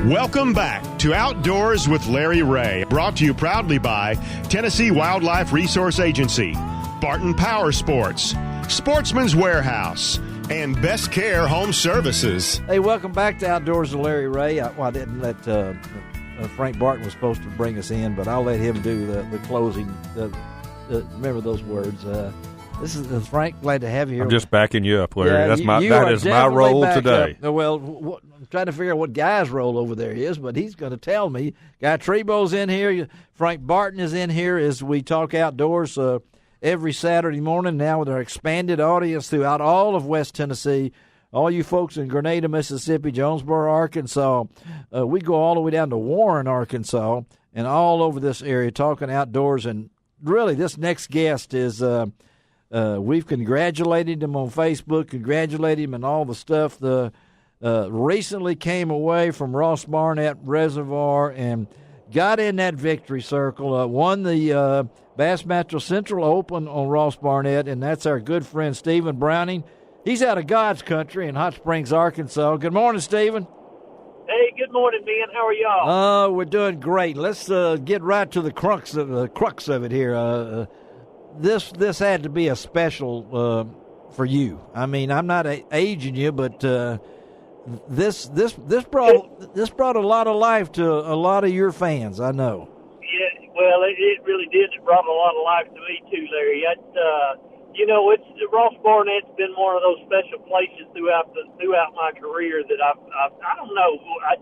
Welcome back to Outdoors with Larry Ray, brought to you proudly by Tennessee Wildlife Resource Agency, Barton Power Sports, Sportsman's Warehouse, and Best Care Home Services. Hey, welcome back to Outdoors with Larry Ray. I didn't let Frank Barton was supposed to bring us in, but I'll let him do the closing. Remember those words. This is Frank. Glad to have you here. I'm just backing you up, Larry. Yeah, that is my role today. Well, I'm trying to figure out what Guy's role over there is, but he's going to tell me. Guy Trebo's in here. Frank Barton is in here as we talk outdoors every Saturday morning now with our expanded audience throughout all of West Tennessee. All you folks in Grenada, Mississippi, Jonesboro, Arkansas. We go all the way down to Warren, Arkansas, and all over this area talking outdoors. And really, this next guest is we've congratulated him on Facebook, congratulated him and all the stuff. Recently came away from Ross Barnett Reservoir and got in that victory circle, won the Bassmaster Central Open on Ross Barnett, and that's our good friend Stephen Browning. He's out of God's country in Hot Springs, Arkansas. Good morning, Stephen. Hey, good morning, man. How are y'all? We're doing great. Let's get right to the crux of it here. This had to be a special for you. I mean, I'm not aging you, but this brought a lot of life to a lot of your fans. I know. Yeah, well, it really did. It brought a lot of life to me too, Larry. Ross Barnett's been one of those special places throughout my career that I don't know. I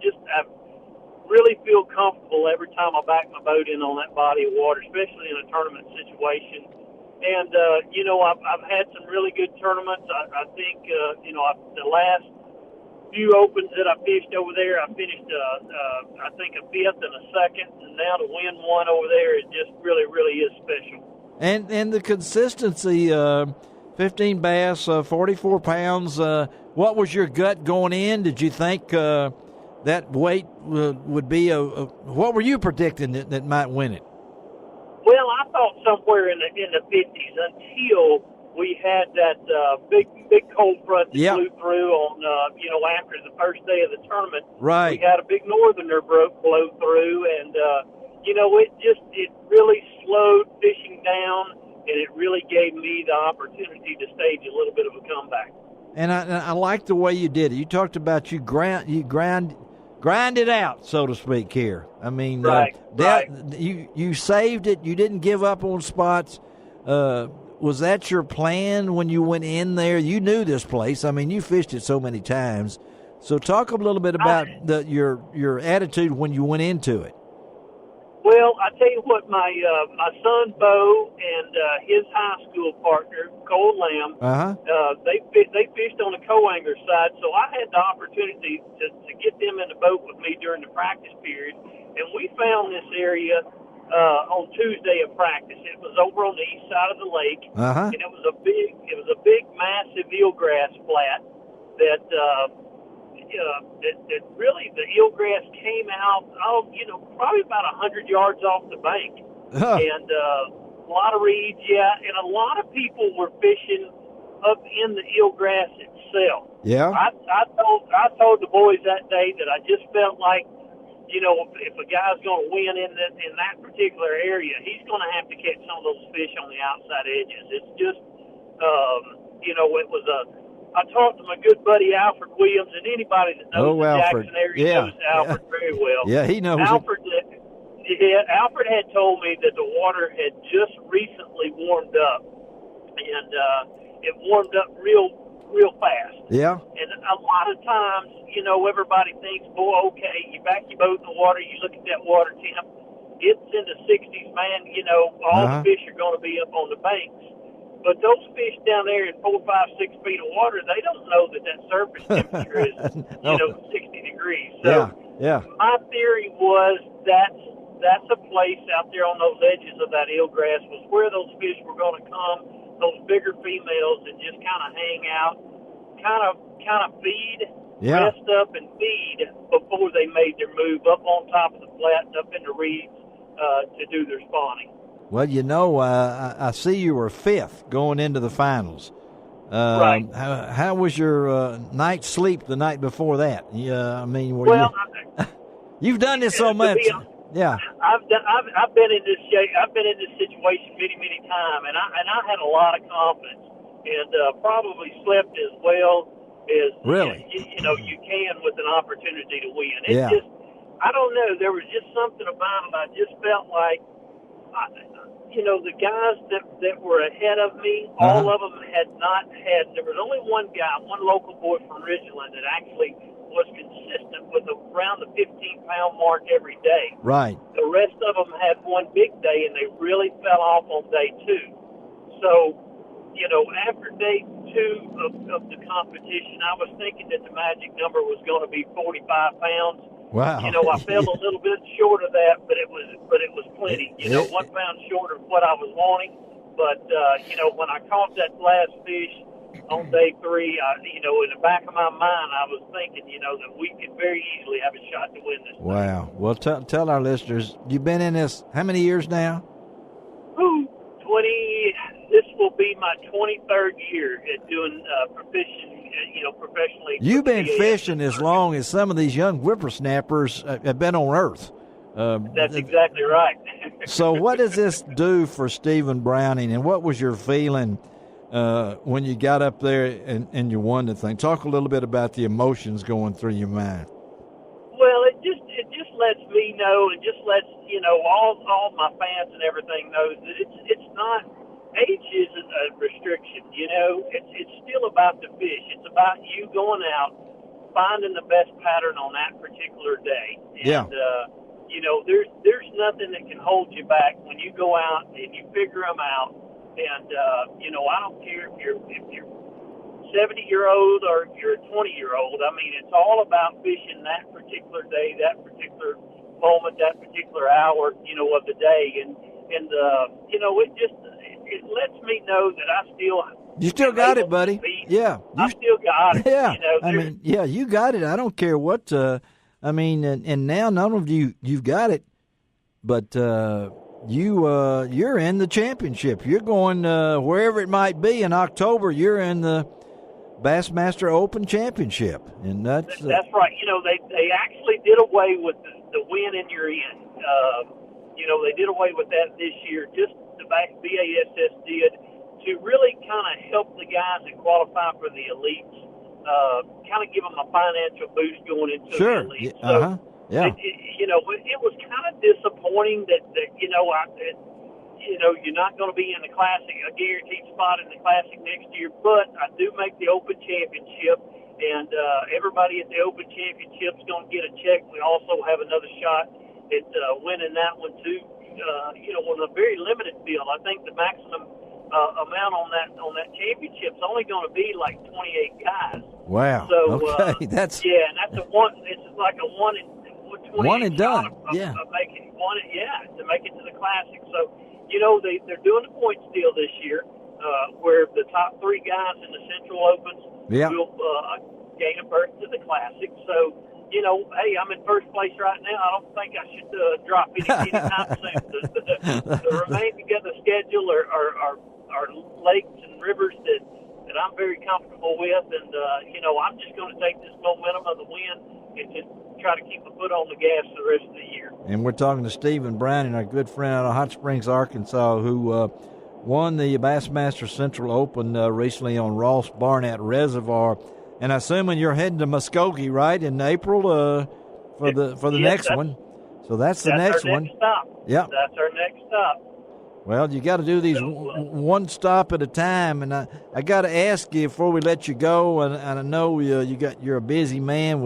really feel comfortable every time I back my boat in on that body of water, especially in a tournament situation. And I've had some really good tournaments. I think the last few opens that I fished over there, I finished I think a fifth and a second, and now to win one over there, it just really, really is special. And the consistency, 15 bass, 44 pounds. What was your gut going in? Did you think that weight would be what were you predicting that might win it? Well, I thought somewhere in the 50s until we had that big cold front that blew through on after the first day of the tournament. Right. We had a big northerner blow through, and it really slowed fishing down, and it really gave me the opportunity to stage a little bit of a comeback. And I like the way you did it. You talked about you grind it out, so to speak. Here, I mean, right. You saved it. You didn't give up on spots. Was that your plan when you went in there? You knew this place. I mean, you fished it so many times. So talk a little bit about your attitude when you went into it. Well, I tell you what, my son Bo and his high school partner Cole Lamb, they fished on the co-angler side, so I had the opportunity to get them in the boat with me during the practice period, and we found this area on Tuesday of practice. It was over on the east side of the lake, and it was a big, massive eelgrass flat that really the eelgrass came out, probably about 100 yards off the bank, and a lot of reeds, and a lot of people were fishing up in the eelgrass itself. Yeah, I told the boys that day that I just felt like, if a guy's going to win in that particular area, he's going to have to catch some of those fish on the outside edges. It's just, it was I talked to my good buddy Alfred Williams, and anybody that knows the Jackson area knows Alfred very well. Yeah, he knows Alfred had told me that the water had just recently warmed up, and it warmed up real fast. Yeah. And a lot of times, everybody thinks, boy, okay, you back your boat in the water, you look at that water temp, it's in the 60s, man, all the fish are going to be up on the banks. But those fish down there in 4, 5, 6 feet of water, they don't know that surface temperature is, 60 degrees. So my theory was that's a place out there on those edges of that eelgrass was where those fish were going to come, those bigger females, and just kind of hang out, kind of feed, rest up and feed before they made their move up on top of the flat and up in the reeds to do their spawning. Well, I see you were fifth going into the finals. Right. How was your night's sleep the night before that? Yeah, I mean, You've done this so much. Yeah. I've been in this shape. I've been in this situation many times, and I had a lot of confidence, and probably slept as well as you can with an opportunity to win. It just, I don't know. There was just something about it. I just felt like, the guys that were ahead of me, all of them had not had. There was only one guy, one local boy from Ridgeland, that actually was consistent with around the 15-pound mark every day. Right. The rest of them had one big day, and they really fell off on day 2. So, after day 2 of the competition, I was thinking that the magic number was going to be 45 pounds. Wow. I fell a little bit short of that, but it was plenty. 1 pound short of what I was wanting. But when I caught that last fish on day 3, in the back of my mind, I was thinking, that we could very easily have a shot to win this. Wow. Well, tell our listeners, you've been in this how many years now? 20. This will be my 23rd year at doing professionally. You've been fishing as long as some of these young whippersnappers have been on Earth. That's exactly right. So what does this do for Stephen Browning, and what was your feeling when you got up there and you won the thing? Talk a little bit about the emotions going through your mind. Well, it just lets me know, and just lets all my fans and everything know that it's not. Age isn't a restriction, It's still about the fish. It's about you going out, finding the best pattern on that particular day. And, there's nothing that can hold you back when you go out and you figure them out. And, I don't care if you're 70-year-old or you're a 20-year-old. I mean, it's all about fishing that particular day, that particular moment, that particular hour, of the day. And it lets me know that you still got it, buddy. Yeah. I still got it. Yeah. You got it. I don't care what, and now not only you've got it, but you're in the championship. You're going wherever it might be in October. You're in the Bassmaster Open Championship, and that's right. They actually did away with the win in your end. They did away with that this year. Just the BASS did to really kind of help the guys that qualify for the elites, kind of give them a financial boost going into the elites. So, it was kind of disappointing that you're not going to be in the Classic, a guaranteed spot in the Classic next year, but I do make the Open Championship, and everybody at the Open Championship is going to get a check. We also have another shot at winning that one too. On a very limited field. I think the maximum amount on that championship is only going to be like 28 guys. Wow. So okay, and that's a one. It's like a one and done. Of making one. To make it to the Classic. So they're doing the points deal this year, where the top 3 guys in the Central Opens will gain a berth to the Classic. So. Hey, I'm in first place right now. I don't think I should drop anytime soon. The remaining of the schedule are lakes and rivers that I'm very comfortable with, and I'm just going to take this momentum of the win and just try to keep a foot on the gas the rest of the year. And we're talking to Stephen Browning, our good friend out of Hot Springs, Arkansas, who won the Bassmaster Central Open recently on Ross Barnett Reservoir. And I assume you're heading to Muskogee, right, in April for the next one. So that's the next one. Next stop. Yeah, that's our next stop. Well, you got to do these one stop at a time, and I got to ask you before we let you go. And I know you're a busy man.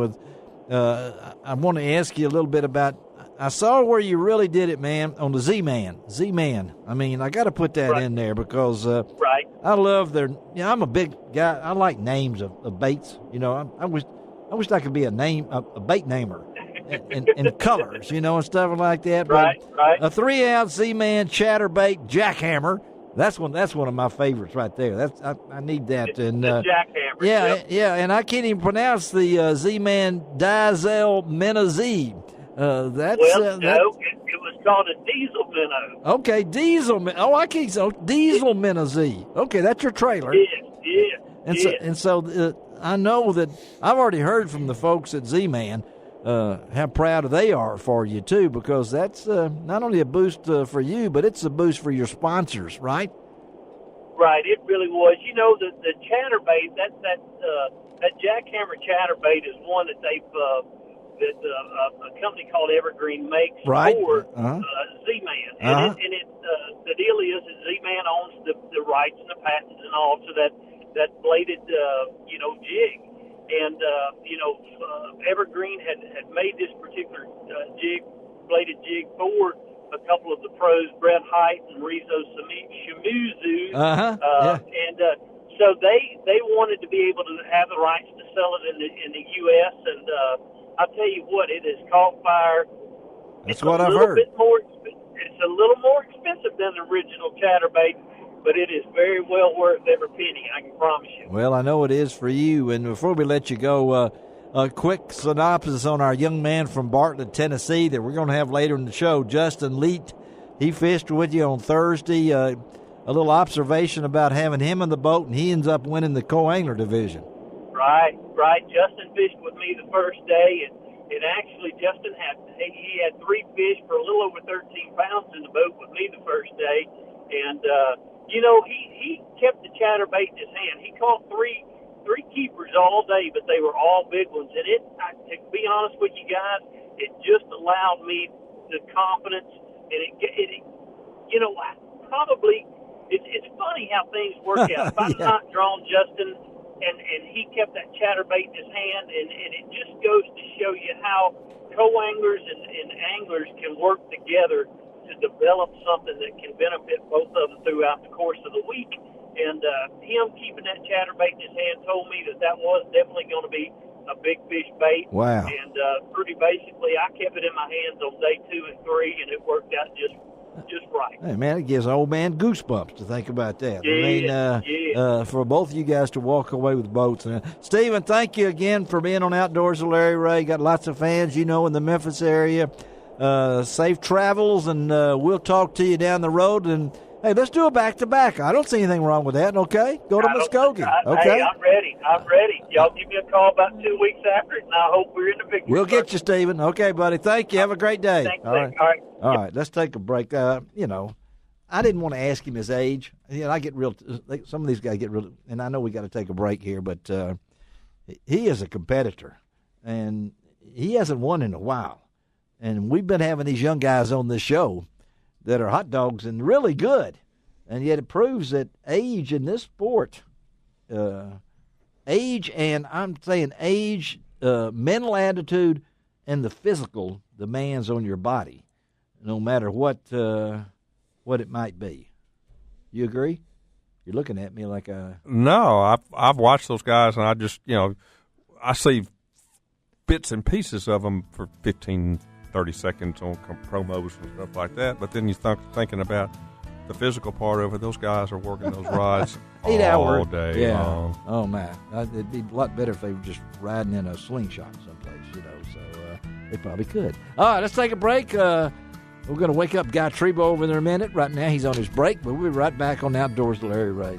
I want to ask you a little bit about. I saw where you really did it, man, on the Z-Man. I mean, I got to put that in there because I love their. I'm a big guy. I like names of baits. I wish I could be a bait namer, and colors, and stuff like that. Right. A 3-ounce Z-Man chatterbait jackhammer. That's one of my favorites right there. I need that. And the jackhammer. Yeah, and I can't even pronounce the Z-Man Diesel Minnow Z. No, it was called a Diesel Minnow. Okay, Diesel Minnow. Oh, I can't. So Diesel Minnow Z. Okay, that's your trailer. Yeah. So I know that I've already heard from the folks at Z-Man how proud they are for you, too, because that's not only a boost for you, but it's a boost for your sponsors, right? Right, it really was. You know, the chatterbait, that jackhammer chatterbait is one that a company called Evergreen makes right. for Z-Man. And the deal is that Z-Man owns the rights and the patents and all to that bladed, jig. And, Evergreen had made this particular bladed jig for a couple of the pros, Brett Hite and Rizo Shimizu. And so they wanted to be able to have the rights to sell it in the U.S. And I'll tell you what, it has caught fire. That's what I've heard. It's a little more expensive than the original chatterbait, but it is very well worth every penny, I can promise you. Well, I know it is for you. And before we let you go, a quick synopsis on our young man from Bartlett, Tennessee, that we're going to have later in the show, Justin Leet. He fished with you on Thursday. A little observation about having him in the boat, and he ends up winning the co-angler division. Right. Justin fished with me the first day, and actually Justin had 3 fish for a little over 13 pounds in the boat with me the first day. And, he kept the chatterbait in his hand. He caught three keepers all day, but they were all big ones. And to be honest with you guys, it just allowed me the confidence. And it's funny how things work out. If I'm not drawn Justin, and he kept that chatterbait in his hand, and it just goes to show you how co-anglers and anglers can work together to develop something that can benefit both of them throughout the course of the week. And him keeping that chatterbait in his hand told me that was definitely going to be a big fish bait. Wow. And pretty basically, I kept it in my hands on day 2 and 3, and it worked out just right. Hey, man, it gives an old man goosebumps to think about that. Yeah, for both of you guys to walk away with boats. Stephen, thank you again for being on Outdoors with Larry Ray. Got lots of fans, in the Memphis area. Safe travels, and we'll talk to you down the road. And hey, let's do a back-to-back. I don't see anything wrong with that, okay? Go to Muskogee, okay? Hey, I'm ready. Y'all give me a call about 2 weeks after it, and I hope we're in the victory. We'll get you, Stephen. Okay, buddy. Thank you. Have a great day. Thanks. All right, let's take a break. I didn't want to ask him his age. I get some of these guys get real, and I know we got to take a break here, but he is a competitor, and he hasn't won in a while. And we've been having these young guys on this show that are hot dogs and really good. And yet it proves that age in this sport, mental attitude, and the physical demands on your body, no matter what it might be. You agree? You're looking at me like a... No, I've watched those guys, and I just, I see bits and pieces of them for 15 30 seconds on promos and stuff like that, but then you thinking about the physical part of it. Those guys are working those rides 8 hours all day long. Oh man, it'd be a lot better if they were just riding in a slingshot someplace, so they probably could. All right, let's take a break. We're going to wake up Guy Trebo over there in a minute. Right now he's on his break, but we'll be right back on Outdoors with Larry Ray.